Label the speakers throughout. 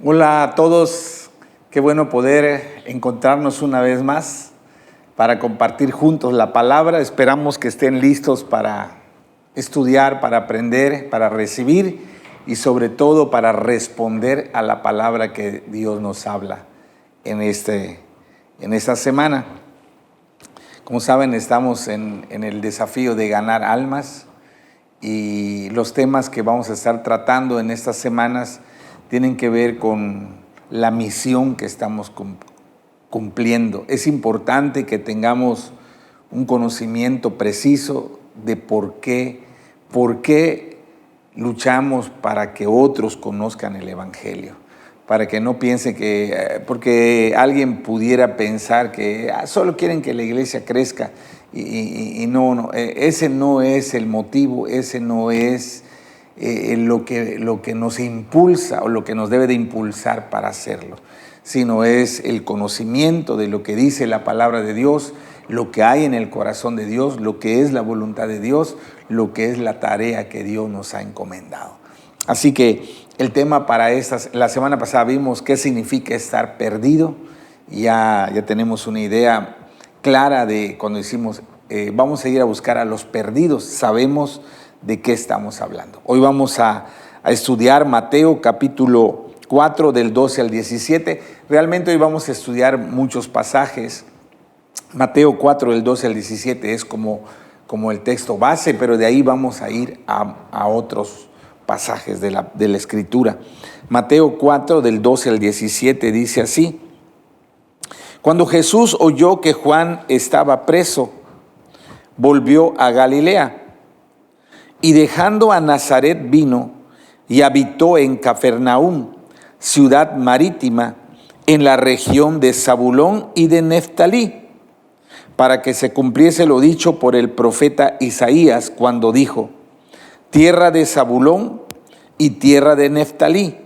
Speaker 1: Hola a todos, qué bueno poder encontrarnos una vez más para compartir juntos la palabra. Esperamos que estén listos para estudiar, para aprender, para recibir y sobre todo para responder a la palabra que Dios nos habla en esta semana. Como saben, estamos en el desafío de ganar almas y los temas que vamos a estar tratando en estas semanas tienen que ver con la misión que estamos cumpliendo. Es importante que tengamos un conocimiento preciso de por qué luchamos para que otros conozcan el Evangelio. Para que no piensen que, porque alguien pudiera pensar que solo quieren que la iglesia crezca y no, ese no es el motivo, ese no es lo que nos impulsa o lo que nos debe de impulsar para hacerlo, sino es el conocimiento de lo que dice la palabra de Dios, lo que hay en el corazón de Dios, lo que es la voluntad de Dios, lo que es la tarea que Dios nos ha encomendado. Así que el tema para la semana pasada vimos qué significa estar perdido. Ya tenemos una idea clara de cuando decimos vamos a ir a buscar a los perdidos, sabemos de qué estamos hablando. Hoy vamos a estudiar Mateo capítulo 4 del 12 al 17. Realmente hoy vamos a estudiar muchos pasajes. Mateo 4 del 12 al 17 es como el texto base, pero de ahí vamos a ir a otros pasajes de la Escritura. Mateo 4 del 12 al 17 dice así: Cuando Jesús oyó que Juan estaba preso, volvió a Galilea. Y dejando a Nazaret vino y habitó en Cafarnaúm, ciudad marítima, en la región de Zabulón y de Neftalí, para que se cumpliese lo dicho por el profeta Isaías cuando dijo: tierra de Zabulón y tierra de Neftalí,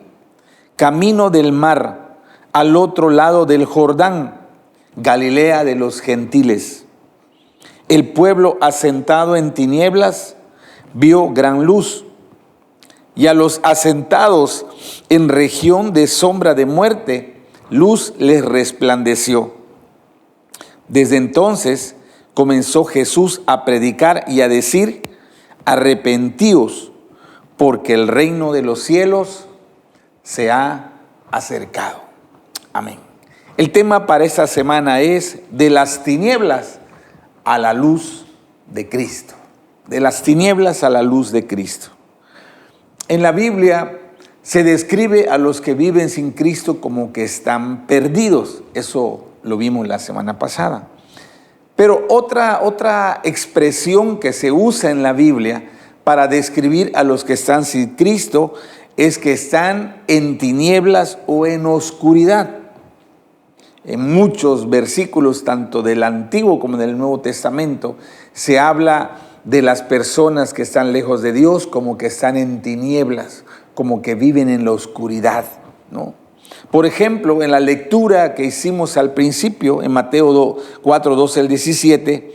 Speaker 1: camino del mar, al otro lado del Jordán, Galilea de los gentiles. El pueblo asentado en tinieblas vio gran luz, y a los asentados en región de sombra de muerte, luz les resplandeció. Desde entonces comenzó Jesús a predicar y a decir: arrepentíos, porque el reino de los cielos se ha acercado. Amén. El tema para esta semana es de las tinieblas a la luz de Cristo. De las tinieblas a la luz de Cristo. En la Biblia se describe a los que viven sin Cristo como que están perdidos. Eso lo vimos la semana pasada. Pero otra expresión que se usa en la Biblia para describir a los que están sin Cristo es que están en tinieblas o en oscuridad. En muchos versículos, tanto del Antiguo como del Nuevo Testamento, se habla de las personas que están lejos de Dios como que están en tinieblas, como que viven en la oscuridad, ¿no? Por ejemplo, en la lectura que hicimos al principio, en Mateo 4, 12 al 17,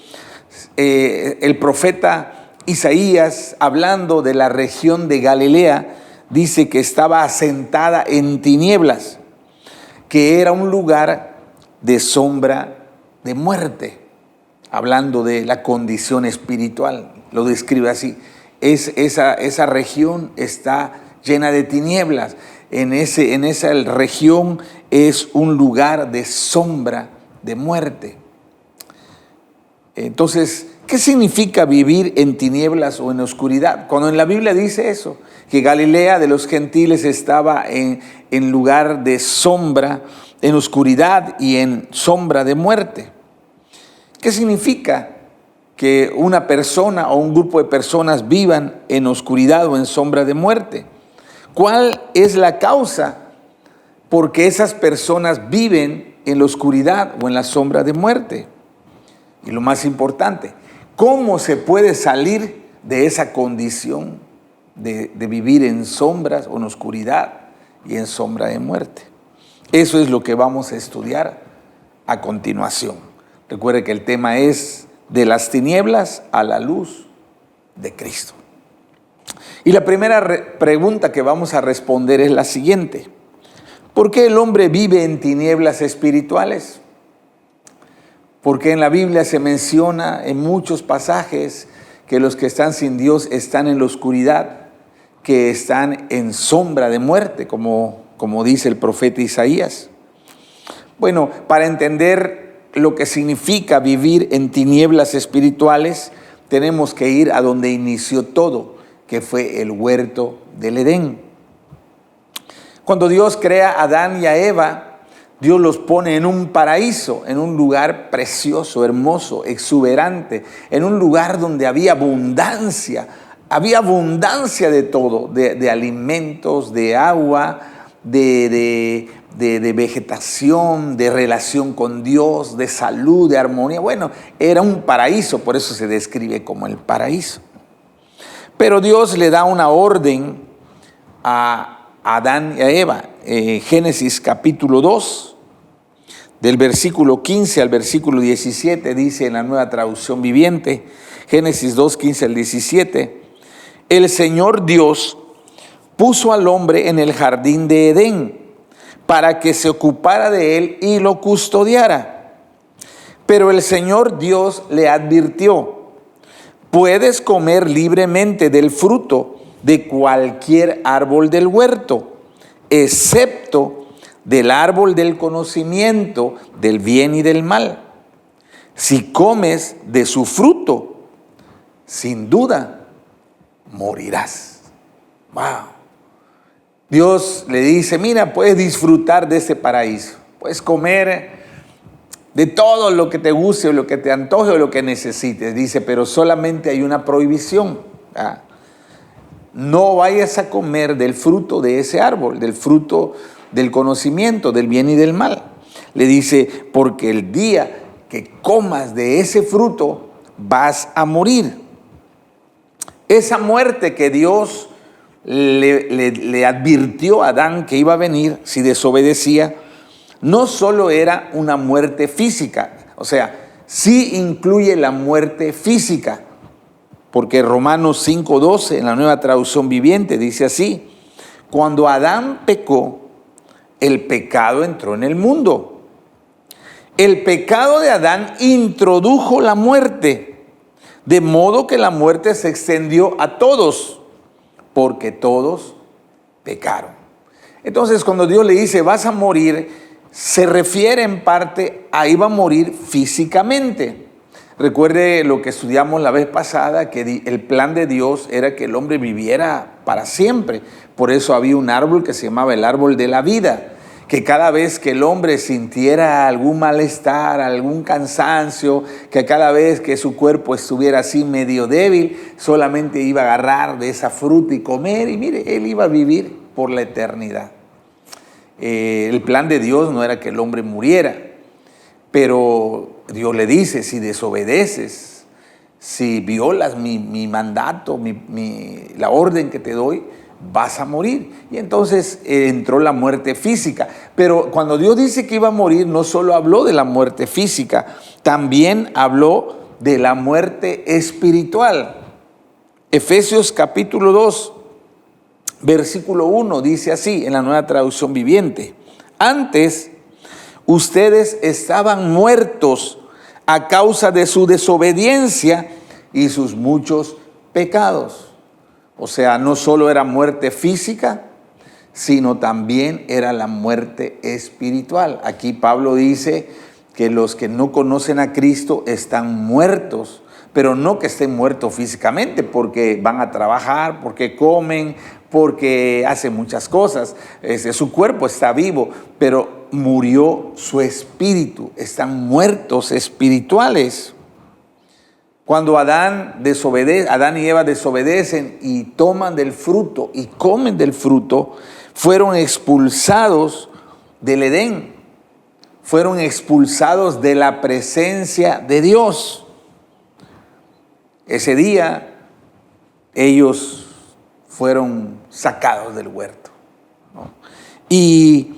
Speaker 1: el profeta Isaías, hablando de la región de Galilea, dice que estaba asentada en tinieblas, que era un lugar de sombra de muerte. Hablando de la condición espiritual, lo describe así. Esa región está llena de tinieblas. En esa región es un lugar de sombra de muerte. Entonces, ¿qué significa vivir en tinieblas o en oscuridad? Cuando en la Biblia dice eso, que Galilea de los gentiles estaba en lugar de sombra, en oscuridad y en sombra de muerte. ¿Qué significa que una persona o un grupo de personas vivan en oscuridad o en sombra de muerte? ¿Cuál es la causa por qué esas personas viven en la oscuridad o en la sombra de muerte? Y lo más importante, ¿cómo se puede salir de esa condición de vivir en sombras o en oscuridad y en sombra de muerte? Eso es lo que vamos a estudiar a continuación. Recuerde que el tema es de las tinieblas a la luz de Cristo. Y la primera pregunta que vamos a responder es la siguiente: ¿Por qué el hombre vive en tinieblas espirituales? Porque en la Biblia se menciona en muchos pasajes que los que están sin Dios están en la oscuridad, que están en sombra de muerte, como dice el profeta Isaías. Bueno, para entender lo que significa vivir en tinieblas espirituales, tenemos que ir a donde inició todo, que fue el huerto del Edén. Cuando Dios crea a Adán y a Eva, Dios los pone en un paraíso, en un lugar precioso, hermoso, exuberante, en un lugar donde había abundancia de todo, de alimentos, de agua, de vegetación, de relación con Dios, de salud, de armonía. Bueno, era un paraíso, por eso se describe como el paraíso. Pero Dios le da una orden a Adán y a Eva. Génesis capítulo 2, del versículo 15 al versículo 17, dice en la Nueva Traducción Viviente, Génesis 2, 15 al 17, el Señor Dios puso al hombre en el jardín de Edén para que se ocupara de él y lo custodiara. Pero el Señor Dios le advirtió: puedes comer libremente del fruto de cualquier árbol del huerto, excepto del árbol del conocimiento del bien y del mal. Si comes de su fruto, sin duda morirás. Wow. Dios le dice: mira, puedes disfrutar de ese paraíso, puedes comer de todo lo que te guste o lo que te antoje o lo que necesites. Dice, pero solamente hay una prohibición. No vayas a comer del fruto de ese árbol, del fruto del conocimiento del bien y del mal. Le dice, porque el día que comas de ese fruto vas a morir. Esa muerte que Dios le advirtió a Adán que iba a venir si desobedecía, no solo era una muerte física, o sea, sí incluye la muerte física, porque Romanos 5:12 en la Nueva Traducción Viviente dice así: cuando Adán pecó, el pecado entró en el mundo. El pecado de Adán introdujo la muerte, de modo que la muerte se extendió a todos, porque todos pecaron. Entonces, cuando Dios le dice vas a morir, se refiere en parte a iba a morir físicamente. Recuerde lo que estudiamos la vez pasada, que el plan de Dios era que el hombre viviera para siempre. Por eso había un árbol que se llamaba el árbol de la vida, que cada vez que el hombre sintiera algún malestar, algún cansancio, que cada vez que su cuerpo estuviera así medio débil, solamente iba a agarrar de esa fruta y comer, y mire, él iba a vivir por la eternidad. El plan de Dios no era que el hombre muriera, pero Dios le dice, si desobedeces, si violas mi mandato, la orden que te doy, vas a morir. Y entonces entró la muerte física. Pero cuando Dios dice que iba a morir, no solo habló de la muerte física, también habló de la muerte espiritual. Efesios capítulo 2, versículo 1 dice así en la Nueva Traducción Viviente: antes ustedes estaban muertos a causa de su desobediencia y sus muchos pecados. O sea, no solo era muerte física, sino también era la muerte espiritual. Aquí Pablo dice que los que no conocen a Cristo están muertos, pero no que estén muertos físicamente, porque van a trabajar, porque comen, porque hacen muchas cosas. Su cuerpo está vivo, pero murió su espíritu. Están muertos espirituales. Cuando Adán y Eva desobedecen y toman del fruto y comen del fruto, fueron expulsados del Edén, fueron expulsados de la presencia de Dios. Ese día ellos fueron sacados del huerto, ¿no? Y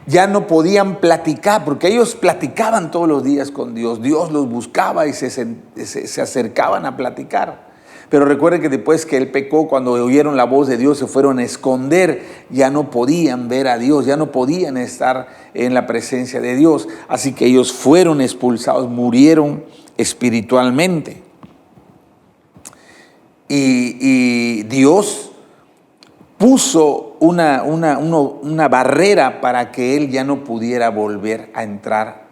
Speaker 1: ya no podían platicar, porque ellos platicaban todos los días con Dios. Dios los buscaba y se acercaban a platicar. Pero recuerden que después que él pecó, cuando oyeron la voz de Dios, se fueron a esconder, ya no podían ver a Dios, ya no podían estar en la presencia de Dios. Así que ellos fueron expulsados, murieron espiritualmente. Y Dios puso una barrera para que él ya no pudiera volver a entrar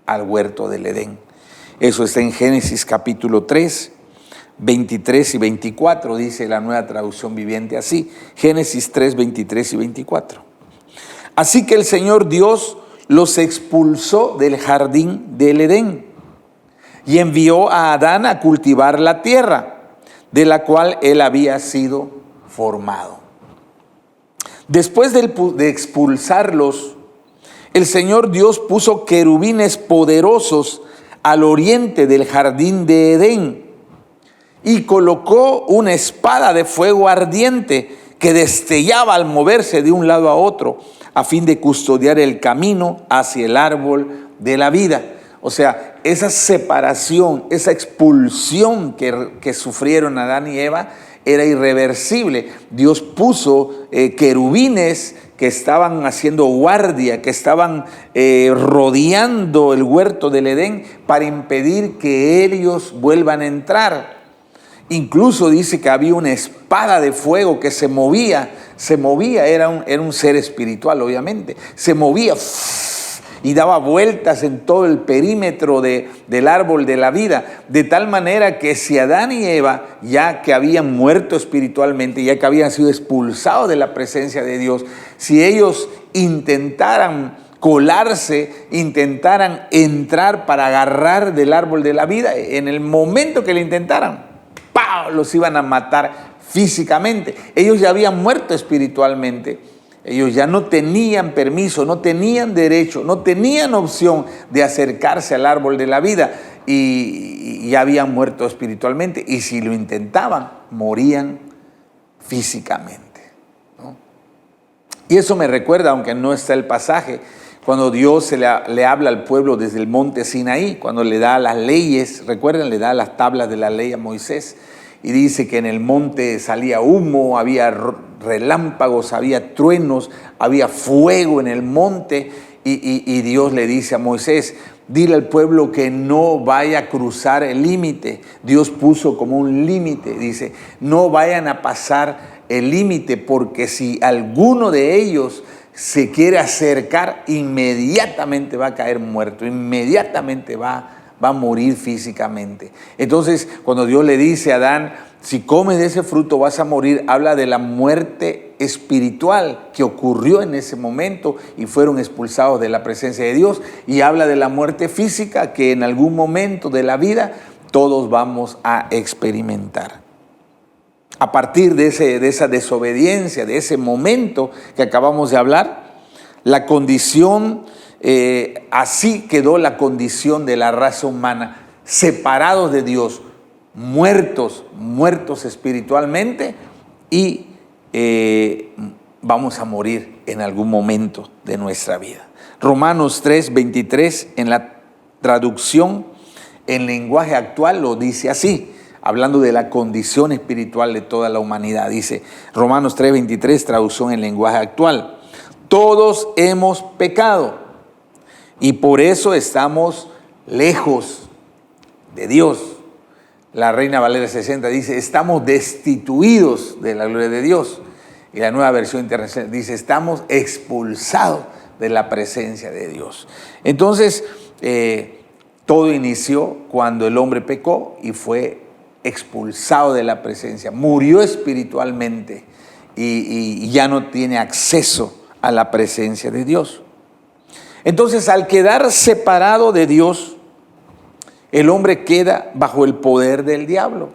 Speaker 1: al huerto del Edén. Eso está en Génesis capítulo 3. 23 y 24, dice la Nueva Traducción Viviente así, Génesis 3, 23 y 24. Así que el Señor Dios los expulsó del jardín del Edén y envió a Adán a cultivar la tierra, de la cual él había sido formado. Después de expulsarlos, el Señor Dios puso querubines poderosos al oriente del jardín de Edén, y colocó una espada de fuego ardiente que destellaba al moverse de un lado a otro, a fin de custodiar el camino hacia el árbol de la vida. O sea, esa separación, esa expulsión que sufrieron Adán y Eva era irreversible. Dios puso querubines que estaban haciendo guardia, que estaban rodeando el huerto del Edén para impedir que ellos vuelvan a entrar. Incluso dice que había una espada de fuego que se movía, era un ser espiritual obviamente, se movía y daba vueltas en todo el perímetro del árbol de la vida, de tal manera que si Adán y Eva, ya que habían muerto espiritualmente, ya que habían sido expulsados de la presencia de Dios, si ellos intentaran colarse, intentaran entrar para agarrar del árbol de la vida, en el momento que lo intentaran, ¡pau!, los iban a matar físicamente. Ellos ya habían muerto espiritualmente. Ellos ya no tenían permiso, no tenían derecho, no tenían opción de acercarse al árbol de la vida y ya habían muerto espiritualmente. Y si lo intentaban, morían físicamente, ¿no? Y eso me recuerda, aunque no está el pasaje, cuando Dios le habla al pueblo desde el monte Sinaí, cuando le da las leyes, recuerden, le da las tablas de la ley a Moisés, y dice que en el monte salía humo, había relámpagos, había truenos, había fuego en el monte, y Dios le dice a Moisés, dile al pueblo que no vaya a cruzar el límite. Dios puso como un límite, dice, no vayan a pasar el límite, porque si alguno de ellos se quiere acercar, inmediatamente va a caer muerto, inmediatamente va a morir físicamente. Entonces, cuando Dios le dice a Adán, si comes de ese fruto vas a morir, habla de la muerte espiritual que ocurrió en ese momento y fueron expulsados de la presencia de Dios, y habla de la muerte física que en algún momento de la vida todos vamos a experimentar. A partir de esa desobediencia, de ese momento que acabamos de hablar, la condición, así quedó la condición de la raza humana, separados de Dios, muertos espiritualmente, y vamos a morir en algún momento de nuestra vida. Romanos 3:23 en la traducción en lenguaje actual lo dice así, hablando de la condición espiritual de toda la humanidad. Dice Romanos 3:23, traducción en lenguaje actual. Todos hemos pecado y por eso estamos lejos de Dios. La Reina Valera 60 dice, estamos destituidos de la gloria de Dios. Y la Nueva Versión Internacional dice, estamos expulsados de la presencia de Dios. Entonces, todo inició cuando el hombre pecó y fue expulsado de la presencia, murió espiritualmente y ya no tiene acceso a la presencia de Dios. Entonces, al quedar separado de Dios, el hombre queda bajo el poder del diablo.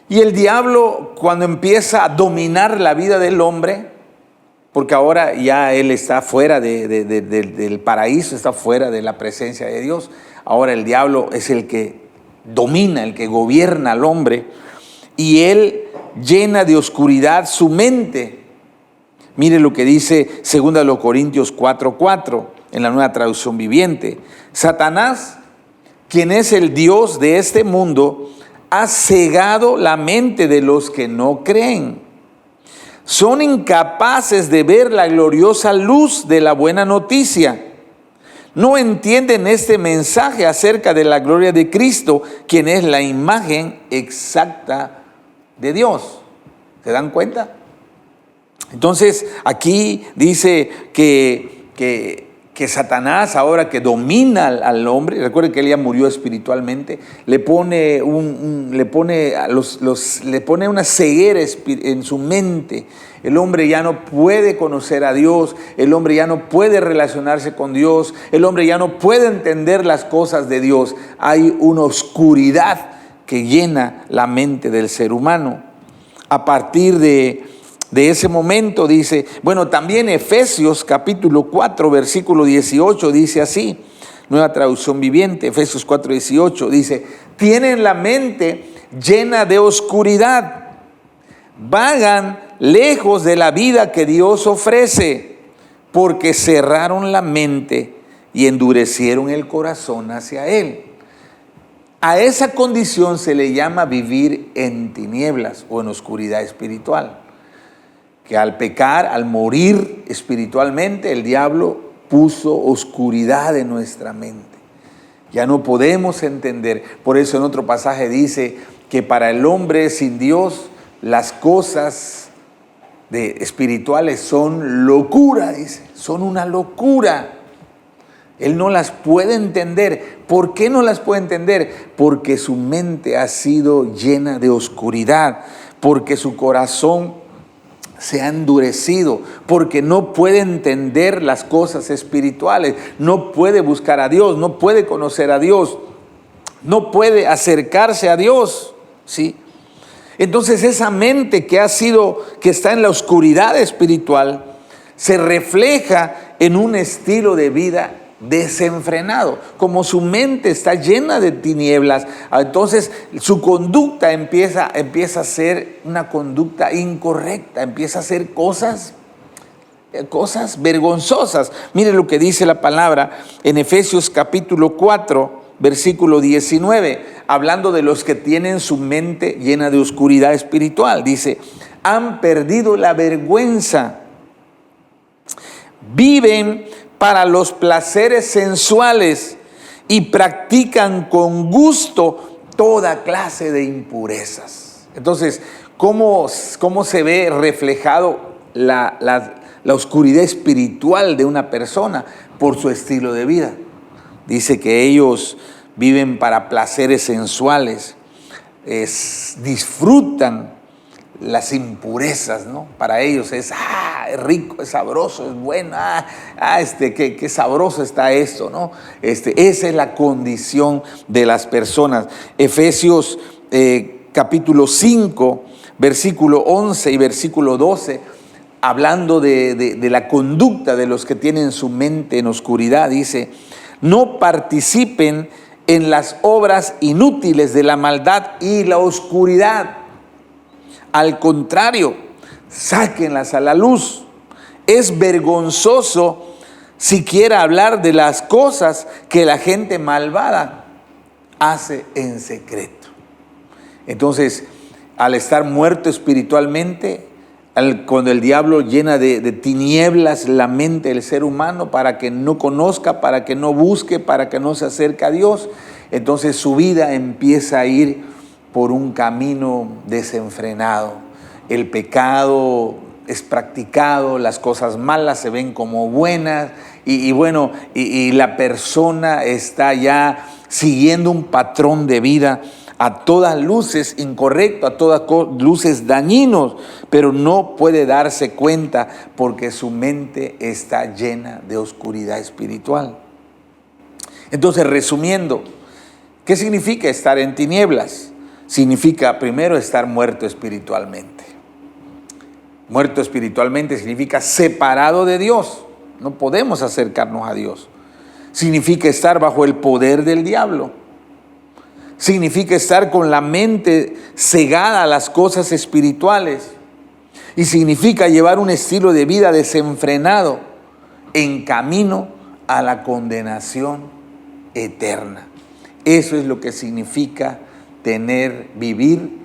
Speaker 1: Y el diablo, cuando empieza a dominar la vida del hombre, porque ahora ya él está fuera del paraíso, está fuera de la presencia de Dios, ahora el diablo es el que domina, el que gobierna al hombre, y él llena de oscuridad su mente. Mire lo que dice 2 Corintios 4:4 en la Nueva Traducción Viviente. Satanás, quien es el Dios de este mundo, ha cegado la mente de los que no creen. Son incapaces de ver la gloriosa luz de la buena noticia. No entienden este mensaje acerca de la gloria de Cristo, quien es la imagen exacta de Dios. ¿Se dan cuenta? Entonces, aquí dice que Satanás, ahora que domina al hombre, recuerden que él ya murió espiritualmente, le pone una ceguera en su mente. El hombre ya no puede conocer a Dios, el hombre ya no puede relacionarse con Dios, el hombre ya no puede entender las cosas de Dios. Hay una oscuridad que llena la mente del ser humano. A partir de ese momento dice, bueno, también Efesios capítulo 4, versículo 18 dice así, Nueva Traducción Viviente, Efesios 4, 18 dice, tienen la mente llena de oscuridad, vagan lejos de la vida que Dios ofrece, porque cerraron la mente y endurecieron el corazón hacia Él. A esa condición se le llama vivir en tinieblas o en oscuridad espiritual. Que al pecar, al morir espiritualmente, el diablo puso oscuridad en nuestra mente. Ya no podemos entender. Por eso en otro pasaje dice que para el hombre sin Dios, las cosas espirituales son locura, dice. Son una locura. Él no las puede entender. ¿Por qué no las puede entender? Porque su mente ha sido llena de oscuridad, porque su corazón se ha endurecido, porque no puede entender las cosas espirituales, no puede buscar a Dios, no puede conocer a Dios, no puede acercarse a Dios, ¿sí? Entonces esa mente que está en la oscuridad espiritual, se refleja en un estilo de vida desenfrenado. Como su mente está llena de tinieblas, entonces su conducta empieza a ser una conducta incorrecta, empieza a hacer cosas vergonzosas. Mire lo que dice la palabra en Efesios capítulo 4, versículo 19, hablando de los que tienen su mente llena de oscuridad espiritual. Dice, han perdido la vergüenza, viven para los placeres sensuales y practican con gusto toda clase de impurezas. Entonces, ¿cómo se ve reflejado la oscuridad espiritual de una persona? Por su estilo de vida. Dice que ellos viven para placeres sensuales, disfrutan las impurezas, ¿no? Para ellos es rico, es sabroso, es bueno, qué sabroso está esto, ¿no? Esa es la condición de las personas. Efesios capítulo 5, versículo 11 y versículo 12, hablando de la conducta de los que tienen su mente en oscuridad, dice, no participen en las obras inútiles de la maldad y la oscuridad. Al contrario, sáquenlas a la luz. Es vergonzoso siquiera hablar de las cosas que la gente malvada hace en secreto. Entonces, al estar muerto espiritualmente, cuando el diablo llena de tinieblas la mente del ser humano para que no conozca, para que no busque, para que no se acerque a Dios, entonces su vida empieza a ir por un camino desenfrenado. El pecado es practicado, las cosas malas se ven como buenas y la persona está ya siguiendo un patrón de vida a todas luces incorrecto, a todas luces dañinos, pero no puede darse cuenta porque su mente está llena de oscuridad espiritual. Entonces, resumiendo, ¿qué significa estar en tinieblas? Significa primero estar muerto espiritualmente. Muerto espiritualmente significa separado de Dios. No podemos acercarnos a Dios. Significa estar bajo el poder del diablo. Significa estar con la mente cegada a las cosas espirituales. Y significa llevar un estilo de vida desenfrenado en camino a la condenación eterna. Eso es lo que significa vivir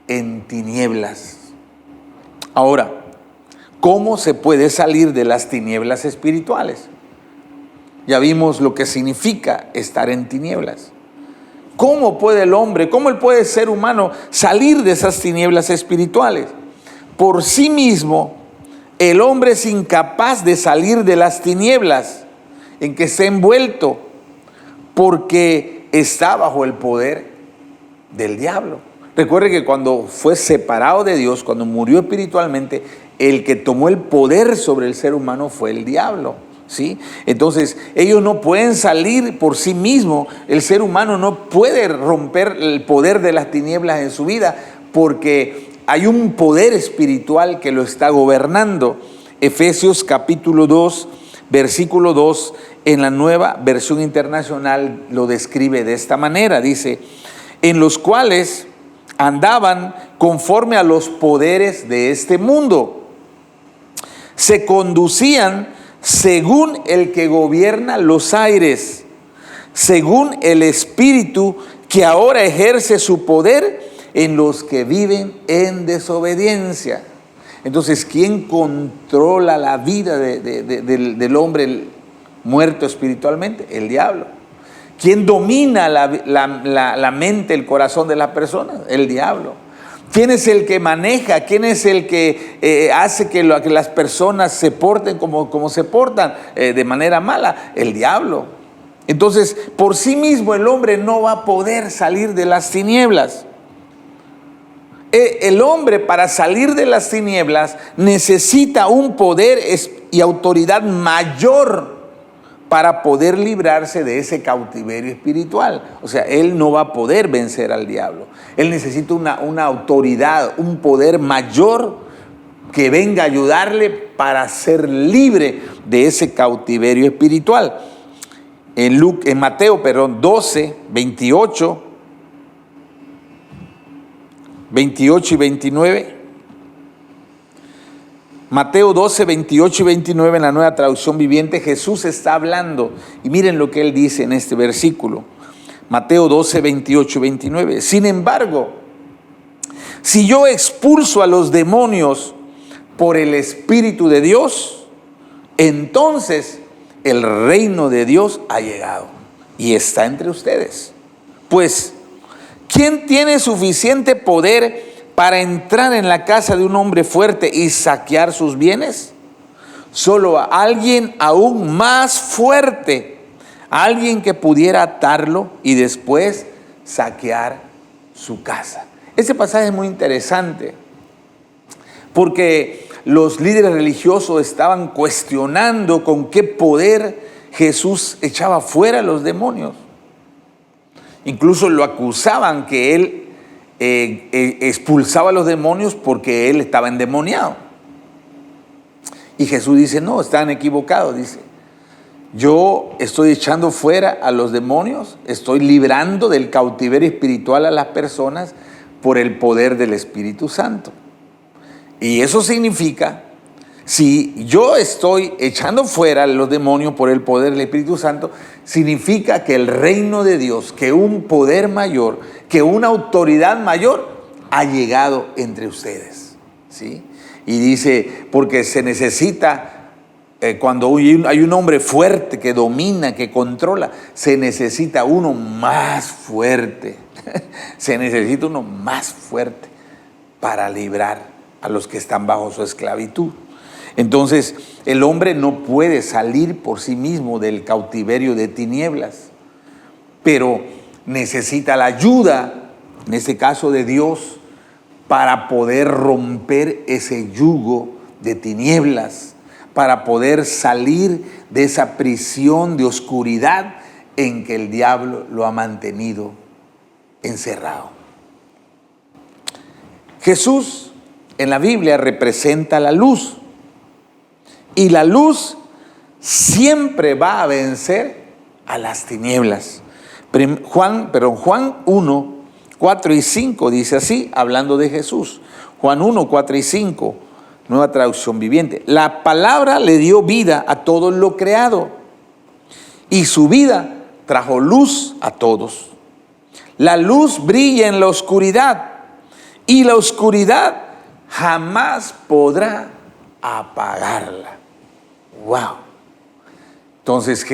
Speaker 1: en tinieblas. Ahora, ¿cómo se puede salir de las tinieblas espirituales? Ya vimos lo que significa estar en tinieblas. ¿Cómo puede el hombre, cómo él puede, ser humano, salir de esas tinieblas espirituales? Por sí mismo, el hombre es incapaz de salir de las tinieblas en que está envuelto, porque está bajo el poder del diablo. Recuerde que cuando fue separado de Dios, cuando murió espiritualmente, el que tomó el poder sobre el ser humano fue el diablo, ¿sí? Entonces, ellos no pueden salir por sí mismos. El ser humano no puede romper el poder de las tinieblas en su vida, porque hay un poder espiritual que lo está gobernando. Efesios capítulo 2, versículo 2, en la Nueva Versión Internacional lo describe de esta manera. Dice: en los cuales andaban conforme a los poderes de este mundo, se conducían según el que gobierna los aires, según el espíritu que ahora ejerce su poder en los que viven en desobediencia. Entonces, ¿quién controla la vida del hombre muerto espiritualmente? El diablo. ¿Quién domina la mente, el corazón de las personas? El diablo. ¿Quién es el que maneja? ¿Quién es el que hace que las personas se porten como se portan, de manera mala? El diablo. Entonces, por sí mismo el hombre no va a poder salir de las tinieblas. El hombre, para salir de las tinieblas, necesita un poder y autoridad mayor para poder librarse de ese cautiverio espiritual. O sea, él no va a poder vencer al diablo. Él necesita una autoridad, un poder mayor que venga a ayudarle para ser libre de ese cautiverio espiritual. En Mateo 12, 28 y 29. Mateo 12, 28 y 29 en la Nueva Traducción Viviente, Jesús está hablando, y miren lo que él dice en este versículo. Mateo 12, 28 y 29. Sin embargo, si yo expulso a los demonios por el Espíritu de Dios, entonces el reino de Dios ha llegado y está entre ustedes. Pues, ¿quién tiene suficiente poder para entrar en la casa de un hombre fuerte y saquear sus bienes? Solo a alguien aún más fuerte, alguien que pudiera atarlo y después saquear su casa. Este pasaje es muy interesante porque los líderes religiosos estaban cuestionando con qué poder Jesús echaba fuera a los demonios. Incluso lo acusaban que él expulsaba a los demonios porque él estaba endemoniado. Y Jesús dice: no, están equivocados. Dice: yo estoy echando fuera a los demonios, estoy librando del cautiverio espiritual a las personas por el poder del Espíritu Santo. Y eso significa, si yo estoy echando fuera a los demonios por el poder del Espíritu Santo, significa que el reino de Dios, que un poder mayor, que una autoridad mayor ha llegado entre ustedes, ¿sí? Y dice, porque se necesita, cuando hay un hombre fuerte que domina, que controla, se necesita uno más fuerte. Se necesita uno más fuerte para librar a los que están bajo su esclavitud. Entonces, el hombre no puede salir por sí mismo del cautiverio de tinieblas, pero necesita la ayuda, en este caso de Dios, para poder romper ese yugo de tinieblas, para poder salir de esa prisión de oscuridad en que el diablo lo ha mantenido encerrado. Jesús en la Biblia representa la luz, y la luz siempre va a vencer a las tinieblas. Juan 1, 4 y 5 dice así, hablando de Jesús. Juan 1, 4 y 5, Nueva Traducción Viviente. La palabra le dio vida a todo lo creado, y su vida trajo luz a todos. La luz brilla en la oscuridad y la oscuridad jamás podrá apagarla. ¡Wow! Entonces,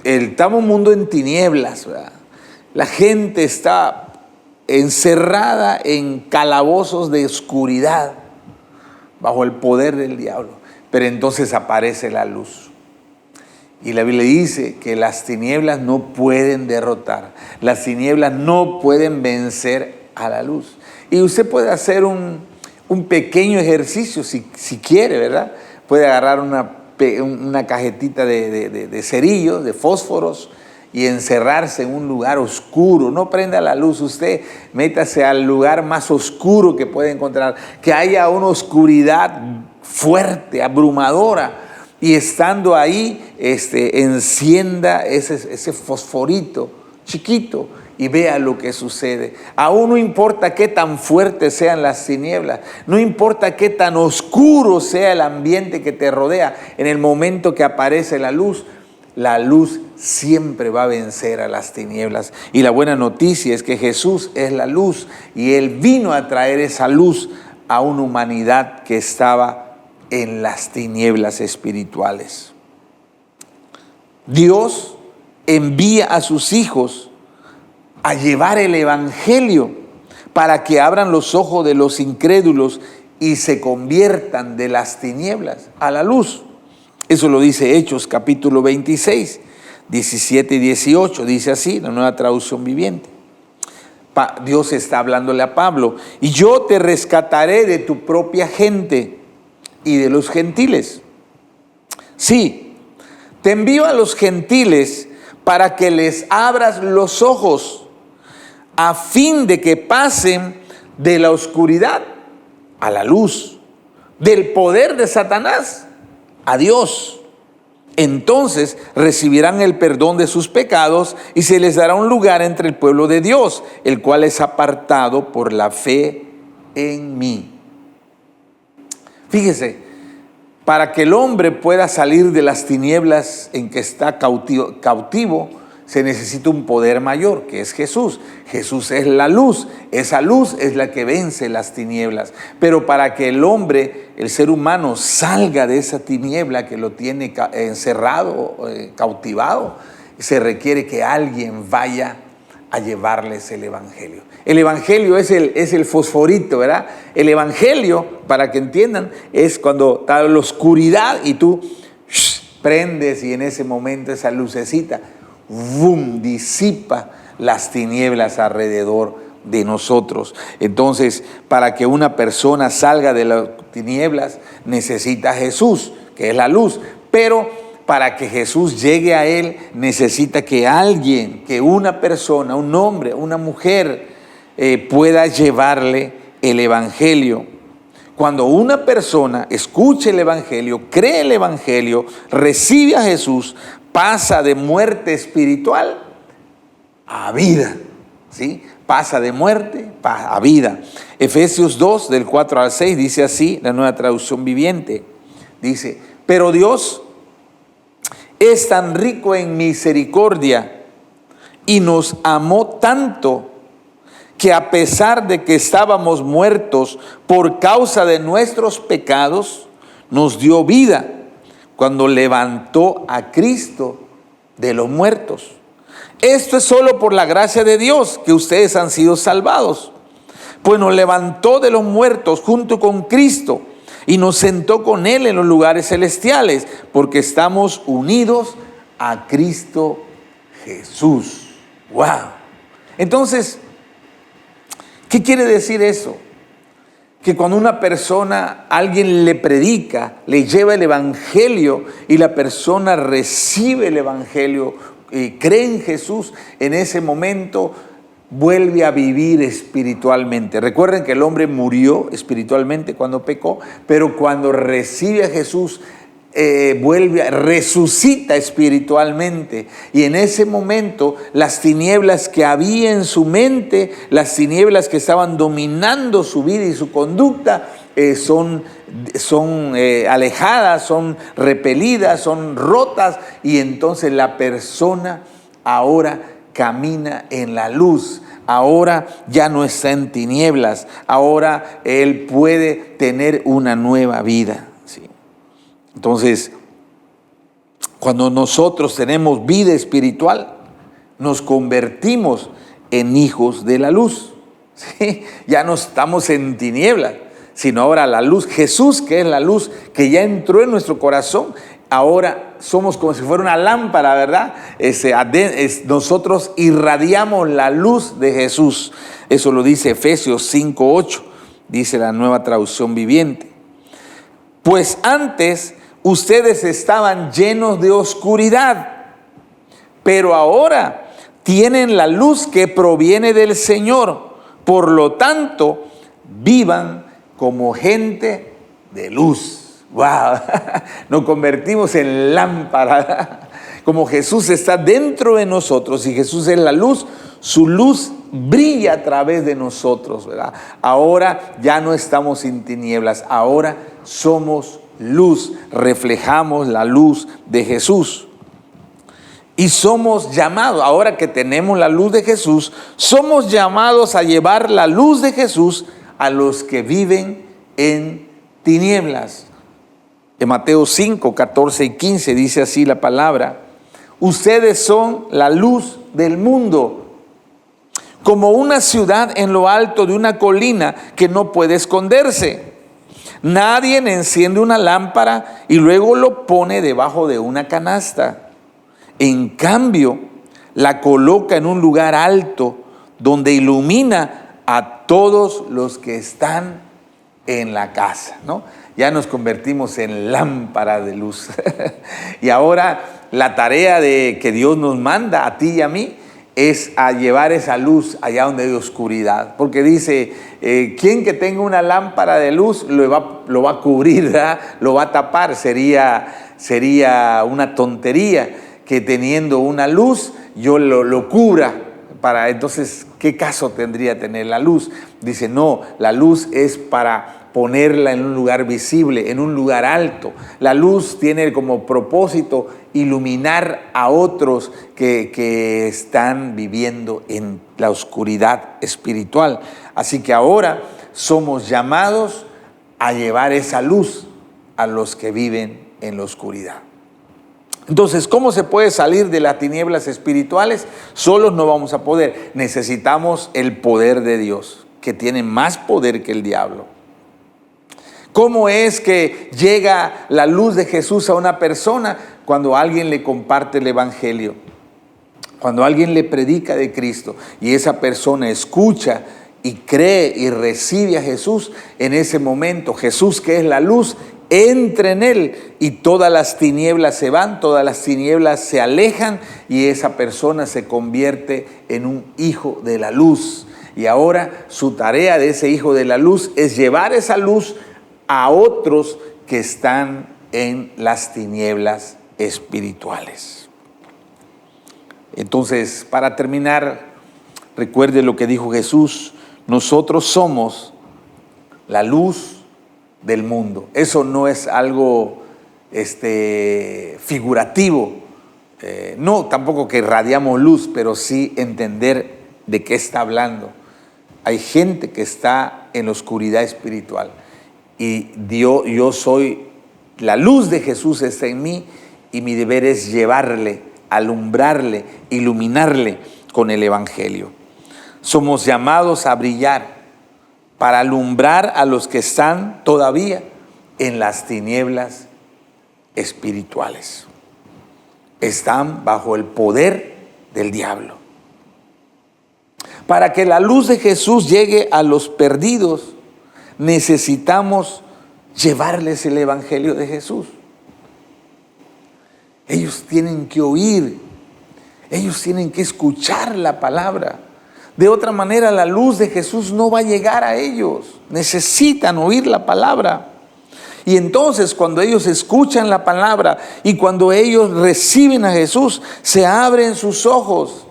Speaker 1: estamos en un mundo en tinieblas, ¿verdad? La gente está encerrada en calabozos de oscuridad, bajo el poder del diablo. Pero entonces aparece la luz. Y la Biblia dice que las tinieblas no pueden derrotar, las tinieblas no pueden vencer a la luz. Y usted puede hacer un pequeño ejercicio si quiere, ¿verdad? Puede agarrar una cajetita de cerillos, de fósforos, y encerrarse en un lugar oscuro. No prenda la luz, usted métase al lugar más oscuro que puede encontrar, que haya una oscuridad fuerte, abrumadora, y estando ahí, encienda ese fosforito chiquito y vea lo que sucede. Aún no importa qué tan fuertes sean las tinieblas, no importa qué tan oscuro sea el ambiente que te rodea, en el momento que aparece la luz siempre va a vencer a las tinieblas. Y la buena noticia es que Jesús es la luz y Él vino a traer esa luz a una humanidad que estaba en las tinieblas espirituales. Dios envía a sus hijos a llevar el evangelio para que abran los ojos de los incrédulos y se conviertan de las tinieblas a la luz. Eso lo dice Hechos capítulo 26, 17 y 18. Dice así, la Nueva Traducción Viviente. Dios está hablándole a Pablo: y yo te rescataré de tu propia gente y de los gentiles. Sí, te envío a los gentiles para que les abras los ojos, a fin de que pasen de la oscuridad a la luz, del poder de Satanás a Dios. Entonces recibirán el perdón de sus pecados y se les dará un lugar entre el pueblo de Dios, el cual es apartado por la fe en mí. Fíjese, para que el hombre pueda salir de las tinieblas en que está cautivo, se necesita un poder mayor, que es Jesús. Jesús es la luz, esa luz es la que vence las tinieblas. Pero para que el hombre, el ser humano, salga de esa tiniebla que lo tiene encerrado, cautivado, se requiere que alguien vaya a llevarles el evangelio. El evangelio es el fosforito, ¿verdad? El evangelio, para que entiendan, es cuando está la oscuridad y tú prendes, y en ese momento esa lucecita ¡bum!, disipa las tinieblas alrededor de nosotros. Entonces, para que una persona salga de las tinieblas, necesita a Jesús, que es la luz. Pero para que Jesús llegue a él, necesita que alguien, que una persona, un hombre, una mujer, pueda llevarle el evangelio. Cuando una persona escucha el evangelio, cree el evangelio, recibe a Jesús, pasa de muerte espiritual a vida, ¿sí? Pasa de muerte a vida. Efesios 2, del 4 al 6, dice así, la Nueva Traducción Viviente. Dice: pero Dios es tan rico en misericordia y nos amó tanto, que a pesar de que estábamos muertos por causa de nuestros pecados, nos dio vida cuando levantó a Cristo de los muertos. Esto es solo por la gracia de Dios que ustedes han sido salvados, pues nos levantó de los muertos junto con Cristo y nos sentó con Él en los lugares celestiales, porque estamos unidos a Cristo Jesús. ¡Wow! Entonces, ¿qué quiere decir eso? Que cuando una persona, alguien le predica, le lleva el evangelio y la persona recibe el evangelio y cree en Jesús, en ese momento vuelve a vivir espiritualmente. Recuerden que el hombre murió espiritualmente cuando pecó, pero cuando recibe a Jesús, resucita espiritualmente, y en ese momento las tinieblas que había en su mente, las tinieblas que estaban dominando su vida y su conducta, son alejadas, son repelidas, son rotas, y entonces la persona ahora camina en la luz, ahora ya no está en tinieblas, ahora él puede tener una nueva vida. ¿Sí? Entonces, cuando nosotros tenemos vida espiritual, nos convertimos en hijos de la luz. ¿Sí? Ya no estamos en tinieblas, sino ahora la luz. Jesús, que es la luz, que ya entró en nuestro corazón, ahora somos como si fuera una lámpara, ¿verdad? Nosotros irradiamos la luz de Jesús. Eso lo dice Efesios 5:8, dice la Nueva Traducción Viviente. Pues antes ustedes estaban llenos de oscuridad, pero ahora tienen la luz que proviene del Señor. Por lo tanto, vivan como gente de luz. ¡Wow! Nos convertimos en lámpara. Como Jesús está dentro de nosotros y Jesús es la luz, su luz brilla a través de nosotros, ¿verdad? Ahora ya no estamos en tinieblas, ahora somos luz, reflejamos la luz de Jesús. Y somos llamados, ahora que tenemos la luz de Jesús, somos llamados a llevar la luz de Jesús a los que viven en tinieblas. En Mateo 5, 14 y 15 dice así la palabra: ustedes son la luz del mundo, como una ciudad en lo alto de una colina que no puede esconderse. Nadie enciende una lámpara y luego lo pone debajo de una canasta. En cambio, la coloca en un lugar alto donde ilumina a todos los que están en la casa, ¿no? Ya nos convertimos en lámpara de luz. Y ahora la tarea que Dios nos manda a ti y a mí es a llevar esa luz allá donde hay oscuridad. Porque dice, quien que tenga una lámpara de luz lo va a cubrir, ¿verdad? Lo va a tapar. Sería una tontería que teniendo una luz yo lo cubra. Entonces, ¿qué caso tendría tener la luz? Dice, no, la luz es para ponerla en un lugar visible, en un lugar alto. La luz tiene como propósito iluminar a otros que están viviendo en la oscuridad espiritual. Así que ahora somos llamados a llevar esa luz a los que viven en la oscuridad. Entonces, ¿cómo se puede salir de las tinieblas espirituales? Solos no vamos a poder. Necesitamos el poder de Dios, que tiene más poder que el diablo. ¿Cómo es que llega la luz de Jesús a una persona? Cuando alguien le comparte el evangelio, cuando alguien le predica de Cristo y esa persona escucha y cree y recibe a Jesús, en ese momento Jesús, que es la luz, entra en él y todas las tinieblas se van, todas las tinieblas se alejan y esa persona se convierte en un hijo de la luz. Y ahora su tarea de ese hijo de la luz es llevar esa luz a otros que están en las tinieblas espirituales. Entonces, para terminar, recuerde lo que dijo Jesús: nosotros somos la luz del mundo. Eso no es algo figurativo, no tampoco que irradiamos luz, pero sí entender de qué está hablando. Hay gente que está en la oscuridad espiritual y yo soy, la luz de Jesús está en mí y mi deber es llevarle, alumbrarle, iluminarle con el evangelio. Somos llamados a brillar para alumbrar a los que están todavía en las tinieblas espirituales. Están bajo el poder del diablo. Para que la luz de Jesús llegue a los perdidos, necesitamos llevarles el evangelio de Jesús. Ellos tienen que oír, ellos tienen que escuchar la palabra. De otra manera, la luz de Jesús no va a llegar a ellos. Necesitan oír la palabra. Y entonces, cuando ellos escuchan la palabra y cuando ellos reciben a Jesús, se abren sus ojos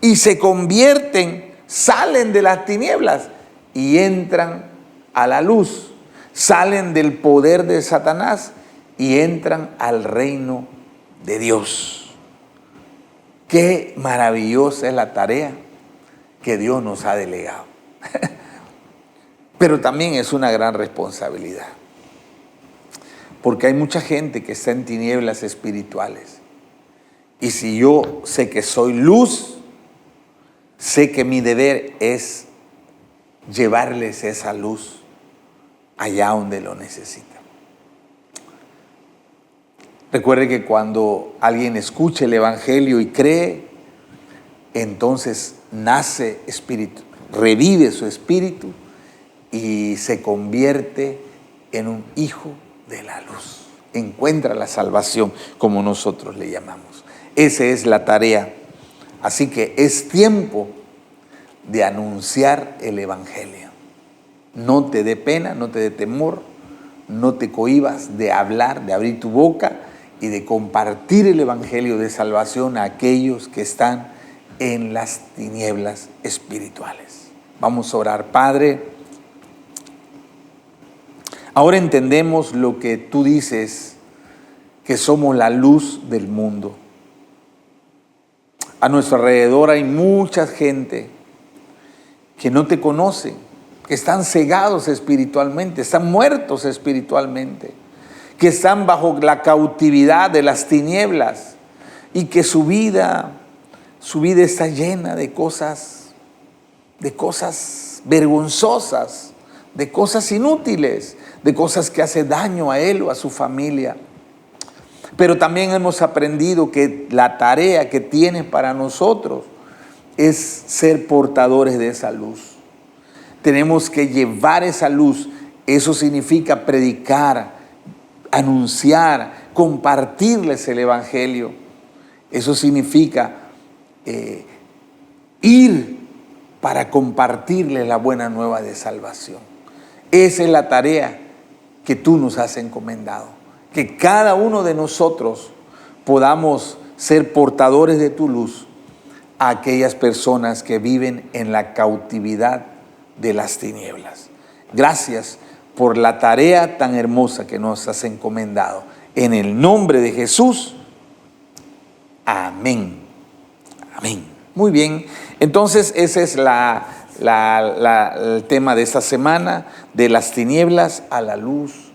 Speaker 1: y se convierten, salen de las tinieblas y entran a la luz. Salen del poder de Satanás y entran al reino de Dios. Qué maravillosa es la tarea que Dios nos ha delegado. Pero también es una gran responsabilidad, porque hay mucha gente que está en tinieblas espirituales. Y si yo sé que soy luz, sé que mi deber es llevarles esa luz allá donde lo necesitan. Recuerde que cuando alguien escucha el Evangelio y cree, entonces nace espíritu, revive su espíritu y se convierte en un hijo de la luz. Encuentra la salvación, como nosotros le llamamos. Esa es la tarea. Así que es tiempo de anunciar el Evangelio. No te dé pena, no te dé temor, no te cohibas de hablar, de abrir tu boca y de compartir el Evangelio de salvación a aquellos que están en las tinieblas espirituales. Vamos a orar. Padre, ahora entendemos lo que tú dices, que somos la luz del mundo. A nuestro alrededor hay mucha gente que no te conocen, que están cegados espiritualmente, están muertos espiritualmente, que están bajo la cautividad de las tinieblas y que su vida está llena de cosas vergonzosas, de cosas inútiles, de cosas que hacen daño a él o a su familia. Pero también hemos aprendido que la tarea que tienes para nosotros es ser portadores de esa luz. Tenemos que llevar esa luz. Eso significa predicar, anunciar, compartirles el Evangelio. Eso significa ir para compartirles la buena nueva de salvación. Esa es la tarea que tú nos has encomendado. Que cada uno de nosotros podamos ser portadores de tu luz a aquellas personas que viven en la cautividad de las tinieblas. Gracias por la tarea tan hermosa que nos has encomendado. En el nombre de Jesús, amén. Amén. Muy bien, entonces ese es el tema de esta semana, de las tinieblas a la luz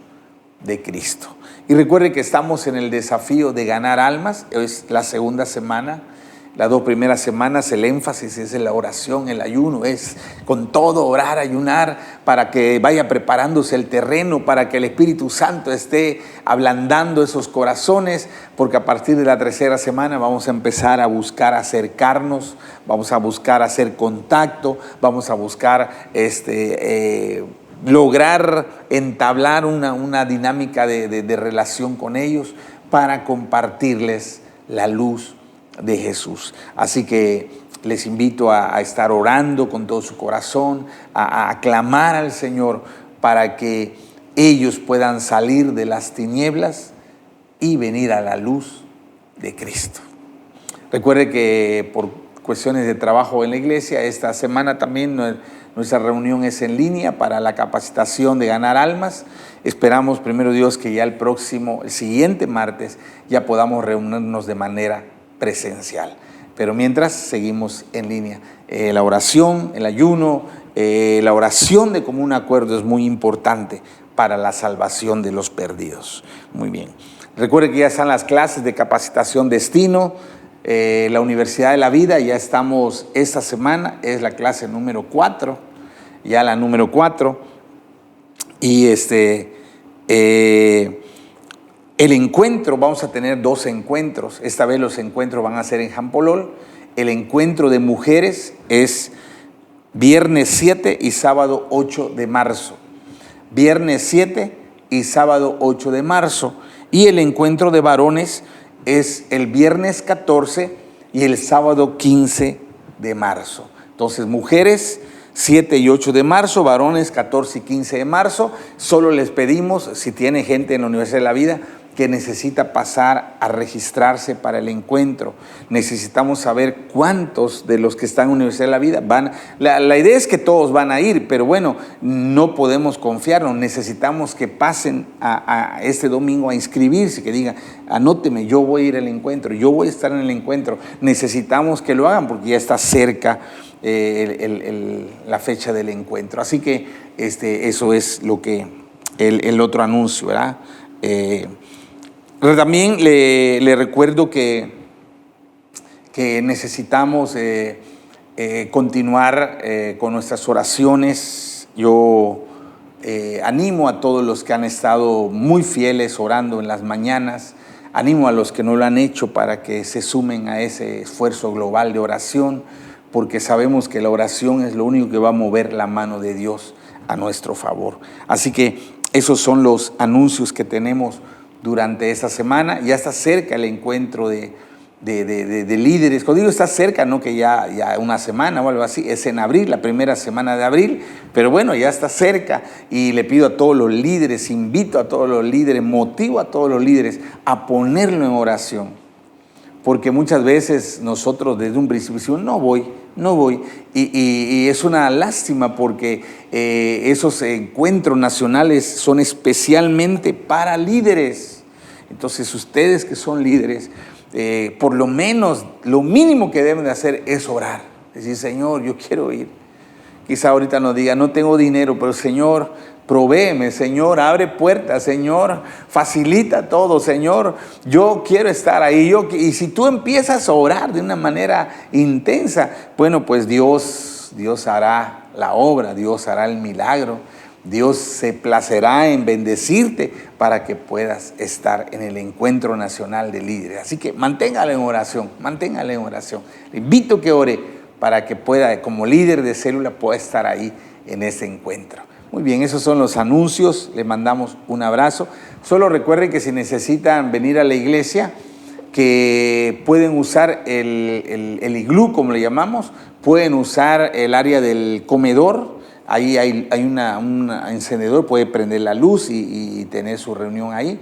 Speaker 1: de Cristo. Y recuerde que estamos en el desafío de ganar almas. Es la segunda semana. Las 2 primeras semanas el énfasis es en la oración, el ayuno, es con todo orar, ayunar, para que vaya preparándose el terreno, para que el Espíritu Santo esté ablandando esos corazones, porque a partir de la 3ª semana vamos a empezar a buscar acercarnos, vamos a buscar hacer contacto, vamos a buscar lograr entablar una dinámica de relación con ellos para compartirles la luz de Jesús. Así que les invito a estar orando con todo su corazón, a clamar al Señor para que ellos puedan salir de las tinieblas y venir a la luz de Cristo. Recuerde que por cuestiones de trabajo en la iglesia, esta semana también nuestra reunión es en línea para la capacitación de ganar almas. Esperamos, primero Dios, que ya el siguiente martes, ya podamos reunirnos de manera presencial. Pero mientras, seguimos en línea. La oración, el ayuno, la oración de común acuerdo es muy importante para la salvación de los perdidos. Muy bien. Recuerde que ya están las clases de capacitación destino, la Universidad de la Vida. Ya estamos, esta semana es la clase número 4, ya la número 4. Y el encuentro, vamos a tener 2 encuentros. Esta vez los encuentros van a ser en Jampolol. El encuentro de mujeres es viernes 7 y sábado 8 de marzo. Viernes 7 y sábado 8 de marzo. Y el encuentro de varones es el viernes 14 y el sábado 15 de marzo. Entonces, mujeres 7 y 8 de marzo, varones 14 y 15 de marzo. Solo les pedimos, si tiene gente en la Universidad de la Vida, que necesita pasar a registrarse para el encuentro. Necesitamos saber cuántos de los que están en Universidad de la Vida van. La idea es que todos van a ir, pero bueno, no podemos confiarnos. Necesitamos que pasen a este domingo a inscribirse, que digan, anóteme, yo voy a ir al encuentro, yo voy a estar en el encuentro. Necesitamos que lo hagan porque ya está cerca la fecha del encuentro. Así que eso es lo que el otro anuncio, ¿verdad? También le recuerdo que necesitamos continuar con nuestras oraciones. Yo animo a todos los que han estado muy fieles orando en las mañanas, animo a los que no lo han hecho para que se sumen a ese esfuerzo global de oración, porque sabemos que la oración es lo único que va a mover la mano de Dios a nuestro favor. Así que esos son los anuncios que tenemos durante esta semana. Ya está cerca el encuentro de líderes. Cuando digo está cerca, no que ya una semana o algo así, es en abril, la primera semana de abril, pero bueno, ya está cerca y le pido a todos los líderes, invito a todos los líderes, motivo a todos los líderes a ponerlo en oración. Porque muchas veces nosotros desde un principio decimos, no voy, y es una lástima porque esos encuentros nacionales son especialmente para líderes. Entonces ustedes que son líderes, por lo menos, lo mínimo que deben de hacer es orar, decir, Señor, yo quiero ir. Quizá ahorita nos diga, no tengo dinero, pero Señor, provéeme, Señor, abre puertas, Señor, facilita todo, Señor, yo quiero estar ahí. Y si tú empiezas a orar de una manera intensa, bueno, pues Dios hará la obra, Dios hará el milagro, Dios se placerá en bendecirte para que puedas estar en el encuentro nacional de líderes. Así que manténgalo en oración, manténgalo en oración. Le invito a que ore para que pueda, como líder de célula, pueda estar ahí en ese encuentro. Muy bien, esos son los anuncios, les mandamos un abrazo. Solo recuerden que si necesitan venir a la iglesia, que pueden usar el iglú, como le llamamos, pueden usar el área del comedor, ahí hay un encendedor, puede prender la luz y tener su reunión ahí.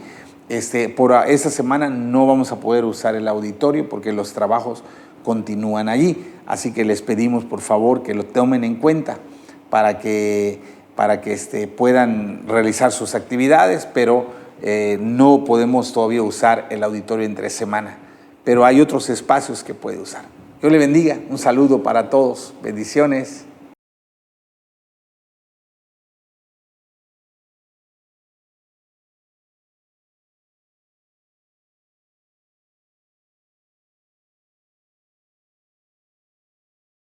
Speaker 1: Por esta semana no vamos a poder usar el auditorio porque los trabajos continúan allí, así que les pedimos por favor que lo tomen en cuenta para que puedan realizar sus actividades, pero no podemos todavía usar el auditorio entre semana, pero hay otros espacios que puede usar. Dios le bendiga, un saludo para todos, bendiciones.